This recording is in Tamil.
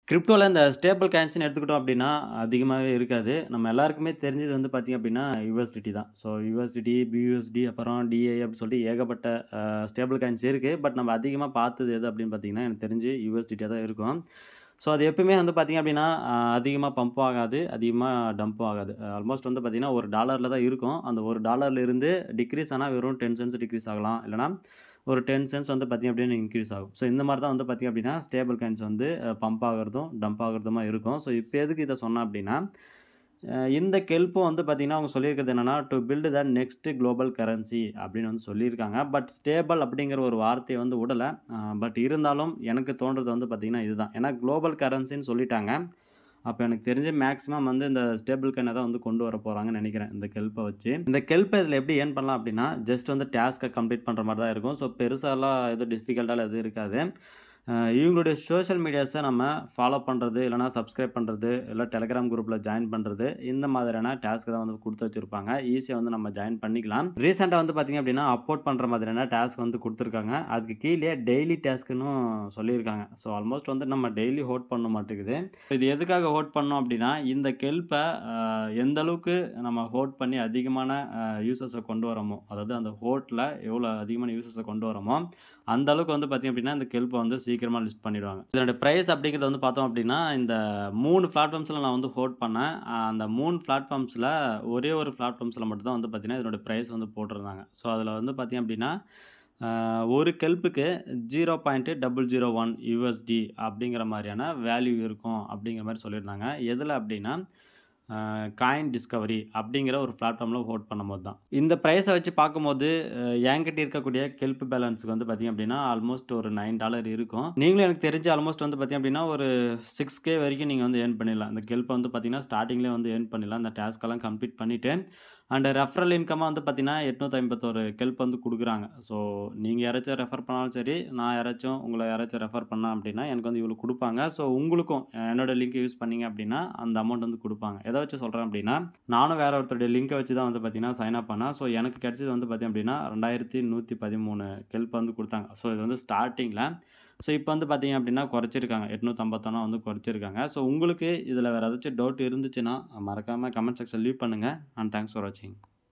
கிரிப்டோல இந்த ஸ்டேபிள் காயின்ஸ்ன்னு எடுத்துக்கிட்டோம் அப்படின்னா, அதிகமாவே இருக்காது. நம்ம எல்லாருக்குமே தெரிஞ்சது வந்து பார்த்தீங்க அப்படின்னா, யுஎஸ்டிடி தான். ஸோ யுஎஸ்டிடி, பியூஎஸ்டி அப்புறம் டிஏ அப்படி சொல்லிட்டு ஏகப்பட்ட ஸ்டேபிள் காயின்ஸ் இருக்கு. பட் நம்ம அதிகமா பார்த்தது எது அப்படின்னு பார்த்தீங்கன்னா, எனக்கு தெரிஞ்சு யுஎஸ்டிடியா தான் இருக்கும். ஸோ அது எப்பவுமே வந்து பார்த்தீங்க அப்படின்னா, அதிகமா பம்ப் ஆகாது, அதிகமா டம்ப்பும் ஆகாது. ஆல்மோஸ்ட் வந்து பார்த்தீங்கன்னா, $1 தான் இருக்கும். அந்த $1 இருந்து டிக்ரீஸ் ஆனா வெறும் 10 சென்ட்ஸ் டிக்ரீஸ் ஆகலாம். இல்லன்னா ஒரு 10 சென்ட்ஸ் வந்து பார்த்தீங்க அப்படின்னா இன்கிரீஸ் ஆகும். ஸோ இந்த மாரி தான் வந்து பார்த்தீங்க அப்படின்னா, ஸ்டேபிள் காயின்ஸ் வந்து பம்ப் ஆகுறதும், டம்ப் ஆகுறதுமா இருக்கும். ஸோ இப்ப எதுக்கு இத சொன்னேன் அப்படின்னா, இந்த கெல்ப்பும் வந்து பார்த்தீங்கன்னா, அவங்க சொல்லியிருக்கிறது என்னன்னா, "to build the next global currency" அப்படின்னு வந்து சொல்லியிருக்காங்க. பட் ஸ்டேபிள் அப்படிங்கிற ஒரு வார்த்தைய வந்து விடல. பட் இருந்தாலும் எனக்கு தோன்றது வந்து பார்த்தீங்கன்னா இதுதான். ஏன்னா குளோபல் கரன்சின்னு சொல்லிட்டாங்க. அப்ப எனக்கு தெரிஞ்சு மேக்ஸிமம் வந்து இந்த ஸ்டேபிள் காயின தான் வந்து கொண்டு வரப்போறாங்கன்னு நெனைக்கிறேன், இந்த கெல்ப்ப வச்சு. இந்த கெல்ப்ப இதில எப்படி ஏர்ன் பண்ணலாம் அப்படின்னா, ஜஸ்ட் வந்து டாஸ்க்க கம்ப்ளீட் பண்ற மாரி தான் இருக்கும். ஸோ பெருசாலாம் எதுவும் டிஃபிகல்ட்டாலாம் எதுவும் இருக்காது. இவங்களுடைய சோஷியல் மீடியாஸ நம்ம ஃபாலோ பண்றது, இல்லன்னா சப்ஸ்கிரைப் பண்றது, இல்ல டெலகிராம் குரூப்ல ஜாயின் பண்றது, இந்த மாதிரியான டாஸ்க் தான் வந்து குடுத்து வச்சிருப்பாங்க. ஈஸியா வந்து நம்ம ஜாயின் பண்ணிக்கலாம். ரீசென்ட்டா வந்து பார்த்தீங்க அப்படின்னா, அப்லோட் பண்ற மாதிரியான டாஸ்க் வந்து குடுத்துருக்காங்க. அதுக்கு கீழயே டெய்லி டாஸ்க்ன்னும் சொல்லியிருக்காங்க. ஸோ ஆல்மோஸ்ட் வந்து நம்ம டெய்லி ஹோல்ட் பண்ண மாட்டேங்குது. இது எதுக்காக ஹோல்ட் பண்ணோம் அப்படின்னா, இந்த கெல்ப்ப எந்த அளவுக்கு நம்ம ஹோல்ட் பண்ணி அதிகமான யூசர்ஸ கொண்டு வரோமோ, அதாவது அந்த ஹோல்ட்ல எவ்வளோ அதிகமான யூசர்ஸ கொண்டு வரோமோ, அந்த அளவுக்கு வந்து பார்த்தீங்க அப்படின்னா, இந்த கெல்ப்ப வந்து சீக்கிரமா லிஸ்ட் பண்ணிடுவாங்க. இதனுடைய பிரைஸ் அப்படிங்கிறது வந்து பார்த்தோம் அப்படின்னா, இந்த 3 பிளாட்ஃபார்ம்ஸ்ல நான் வந்து ஹோல்ட் பண்ணேன். அந்த 3 பிளாட்ஃபார்ம்ஸ்ல ஒரே ஒரு பிளாட்ஃபார்ம்ஸ்ல மட்டும் தான் வந்து பார்த்தீங்கன்னா, இதனுடைய பிரைஸ் வந்து போட்டிருந்தாங்க. ஸோ அதில வந்து பார்த்தீங்க அப்படின்னா, ஒரு கெல்ப்புக்கு 0.001 யுஎஸ்டி அப்படிங்கிற மாரியான வேல்யூ இருக்கும் அப்படிங்கிற மாரி சொல்லியிருந்தாங்க. எதுல அப்படின்னா, காயின் டிஸ்கவரி அப்படிங்கிற ஒரு பிளாட்ஃபார்ம்ல ஹோல்ட் பண்ணும்போது தான். இந்த பிரைஸ வச்சு பார்க்கும்போது, என்கிட்ட இருக்கக்கூடிய கெல்ப் பேலன்ஸ்க்கு வந்து பார்த்தீங்க அப்படின்னா, ஆல்மோஸ்ட் ஒரு $9 இருக்கும். நீங்களும் எனக்கு தெரிஞ்சு ஆல்மோஸ்ட் வந்து பார்த்தீங்க அப்படின்னா, ஒரு 6K வரைக்கும் நீங்க வந்து ஏர்ன் பண்ணிடலாம். இந்த கெல்ப்ப வந்து பார்த்தீங்கன்னா, ஸ்டார்ட்டிங்லயே வந்து ஏர்ன் பண்ணிடலாம். இந்த டாஸ்க்கெல்லாம் கம்ப்ளீட் பண்ணிட்டு, அண்ட் ரெஃபரல் இன்கம்மா வந்து பார்த்தீங்கன்னா, 851 கெல்ப் வந்து குடுக்குறாங்க. ஸோ நீங்க யாராச்சும் ரெஃபர் பண்ணாலும் சரி, நான் யாராச்சும் உங்கள யாராச்சும் ரெஃபர் பண்ணேன் அப்படின்னா, எனக்கு வந்து இவ்வளோ குடுப்பாங்க. ஸோ உங்களுக்கும் என்னோட லிங்க் யூஸ் பண்ணீங்க அப்படின்னா, அந்த அமௌண்ட் வந்து குடுப்பாங்க. எத வச்சு சொல்றேன் அப்படின்னா, நானும் வேற ஒருத்தருடைய லிங்க வச்சு தான் வந்து பார்த்தீங்கன்னா, சைன் அப் பண்ணேன். ஸோ எனக்கு கிடைச்சது வந்து பார்த்தீங்க அப்படின்னா, 2113 கெல்ப் வந்து குடுத்தாங்க. ஸோ இது வந்து ஸ்டார்ட்டிங்ல. ஸோ இப்ப வந்து பார்த்தீங்க அப்படின்னா, குறைச்சிருக்காங்க. 851 வந்து குறைச்சிருக்காங்க. ஸோ உங்களுக்கு இதில வேற ஏதாச்சும் டவுட் இருந்துச்சுன்னா, மறக்காம கமெண்ட் செக்ஷன் லீவ் பண்ணுங்க. அண்ட் தேங்க்ஸ் ஃபார் வாட்சிங்.